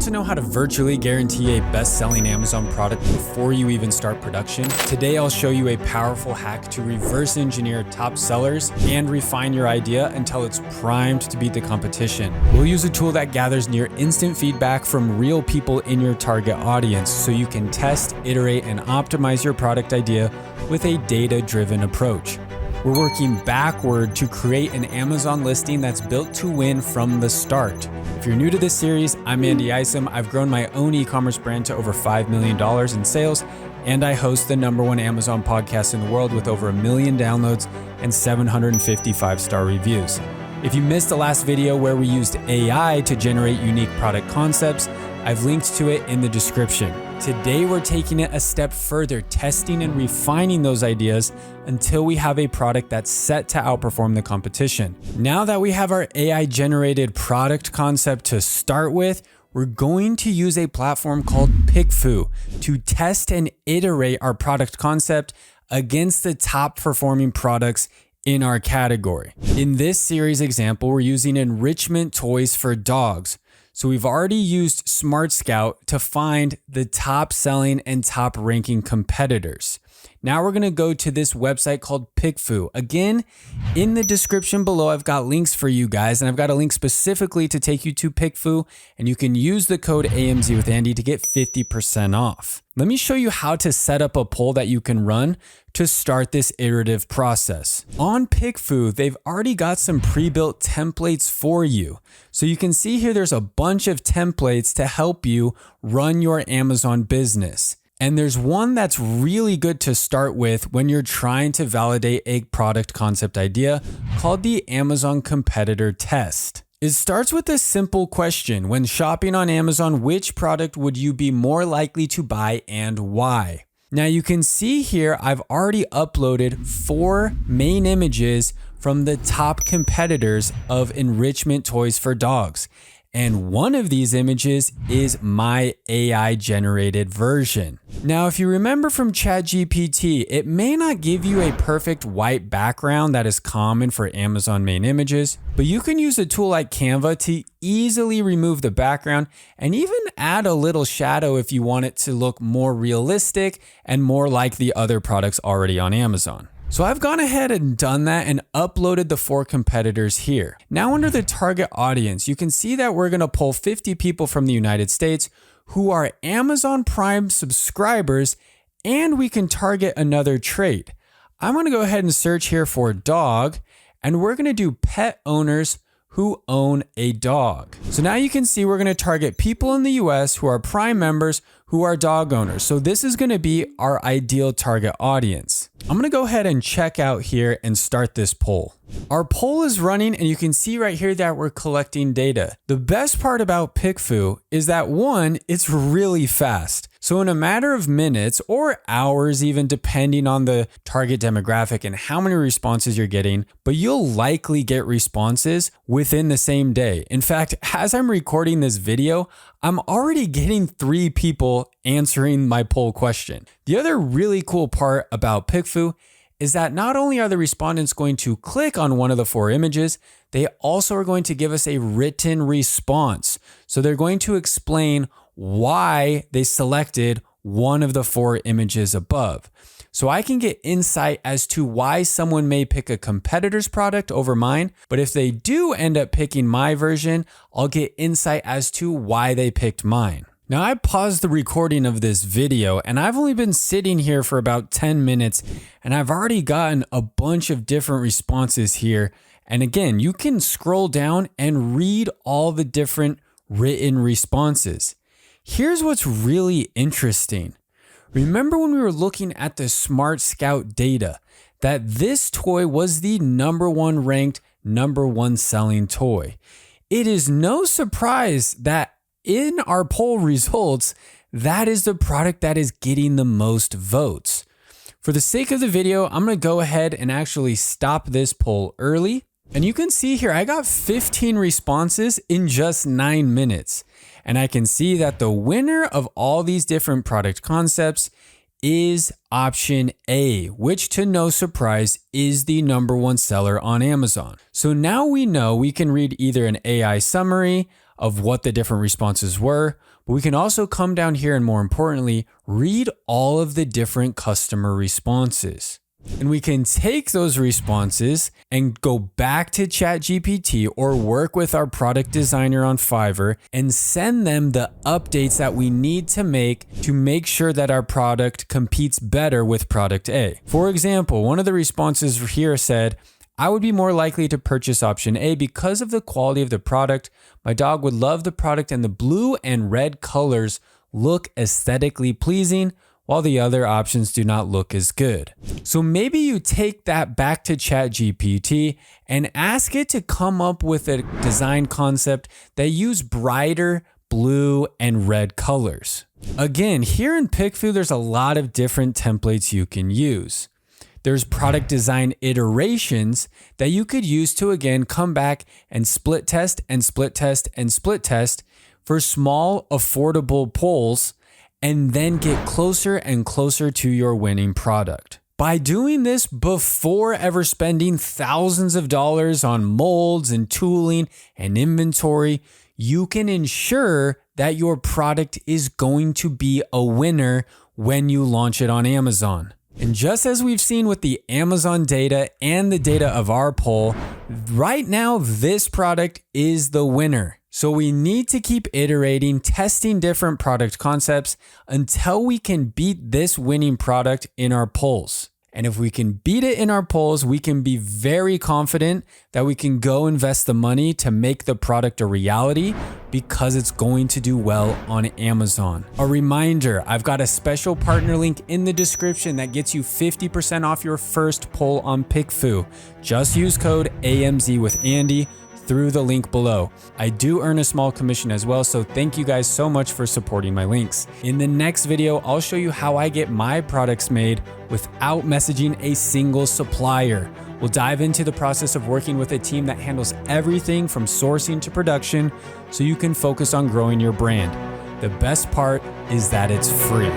Want to know how to virtually guarantee a best-selling Amazon product before you even start production? Today, I'll show you a powerful hack to reverse engineer top sellers and refine your idea until it's primed to beat the competition. We'll use a tool that gathers near instant feedback from real people in your target audience so you can test, iterate, and optimize your product idea with a data-driven approach. We're working backward to create an Amazon listing that's built to win from the start. If you're new to this series, I'm MZy&x. I've grown my own e-commerce brand to over $5 million in sales, and I host the #1 Amazon podcast in the world with over 1 million downloads and 750 5-star reviews. If you missed the last video where we used AI to generate unique product concepts, I've linked to it in the description. Today, we're taking it a step further, testing and refining those ideas until we have a product that's set to outperform the competition. Now that we have our AI-generated product concept to start with, we're going to use a platform called PickFu to test and iterate our product concept against the top performing products in our category. In this series example, we're using enrichment toys for dogs. So we've already used Smart Scout to find the top selling and top ranking competitors. Now we're gonna go to this website called PickFu. Again, in the description below, I've got links for you guys, and I've got a link specifically to take you to PickFu, and you can use the code AMZ with Andy to get 50% off. Let me show you how to set up a poll that you can run to start this iterative process. On PickFu, they've already got some pre-built templates for you. So you can see here, there's a bunch of templates to help you run your Amazon business. And there's one that's really good to start with when you're trying to validate a product concept idea called the Amazon Competitor Test. It starts with a simple question. When shopping on Amazon, which product would you be more likely to buy and why? Now you can see here, I've already uploaded 4 main images from the top competitors of enrichment toys for dogs. And one of these images is my AI generated version. Now, if you remember from ChatGPT, it may not give you a perfect white background that is common for Amazon main images, but you can use a tool like Canva to easily remove the background and even add a little shadow if you want it to look more realistic and more like the other products already on Amazon. So I've gone ahead and done that and uploaded the 4 competitors here. Now under the target audience, you can see that we're gonna pull 50 people from the United States who are Amazon Prime subscribers, and we can target another trait. I'm gonna go ahead and search here for dog, and we're gonna do pet owners who own a dog. So now you can see we're gonna target people in the US who are Prime members who are dog owners. So this is gonna be our ideal target audience. I'm gonna go ahead and check out here and start this poll. Our poll is running, and you can see right here that we're collecting data. The best part about PickFu is that 1, it's really fast. So in a matter of minutes or hours, even depending on the target demographic and how many responses you're getting, but you'll likely get responses within the same day. In fact, as I'm recording this video, I'm already getting 3 people answering my poll question. The other really cool part about PickFu is that not only are the respondents going to click on one of the 4 images, they also are going to give us a written response. So they're going to explain why they selected one of the 4 images above. So I can get insight as to why someone may pick a competitor's product over mine, but if they do end up picking my version, I'll get insight as to why they picked mine. Now I paused the recording of this video, and I've only been sitting here for about 10 minutes, and I've already gotten a bunch of different responses here. And again, you can scroll down and read all the different written responses. Here's what's really interesting. Remember when we were looking at the Smart Scout data, that this toy was the #1 ranked, #1 selling toy. It is no surprise that in our poll results, that is the product that is getting the most votes. For the sake of the video, I'm gonna go ahead and actually stop this poll early. And you can see here, I got 15 responses in just 9 minutes. And I can see that the winner of all these different product concepts is option A, which to no surprise is the #1 seller on Amazon. So now we know we can read either an AI summary, of what the different responses were, but we can also come down here and, more importantly, read all of the different customer responses. And we can take those responses and go back to ChatGPT or work with our product designer on Fiverr and send them the updates that we need to make sure that our product competes better with product A. For example, one of the responses here said, I would be more likely to purchase option A because of the quality of the product. My dog would love the product and the blue and red colors look aesthetically pleasing, while the other options do not look as good. So maybe you take that back to ChatGPT and ask it to come up with a design concept that use brighter blue and red colors. Again, here in PickFu, there's a lot of different templates you can use. There's product design iterations that you could use to, again, come back and split test and split test and split test for small, affordable polls, and then get closer and closer to your winning product. By doing this before ever spending thousands of dollars on molds and tooling and inventory, you can ensure that your product is going to be a winner when you launch it on Amazon. And just as we've seen with the Amazon data and the data of our poll, right now this product is the winner. So we need to keep iterating, testing different product concepts until we can beat this winning product in our polls. And if we can beat it in our polls, we can be very confident that we can go invest the money to make the product a reality because it's going to do well on Amazon. A reminder, I've got a special partner link in the description that gets you 50% off your first poll on PickFu. Just use code AMZ with Andy through the link below. I do earn a small commission as well, so thank you guys so much for supporting my links. In the next video, I'll show you how I get my products made without messaging a single supplier. We'll dive into the process of working with a team that handles everything from sourcing to production so you can focus on growing your brand. The best part is that it's free.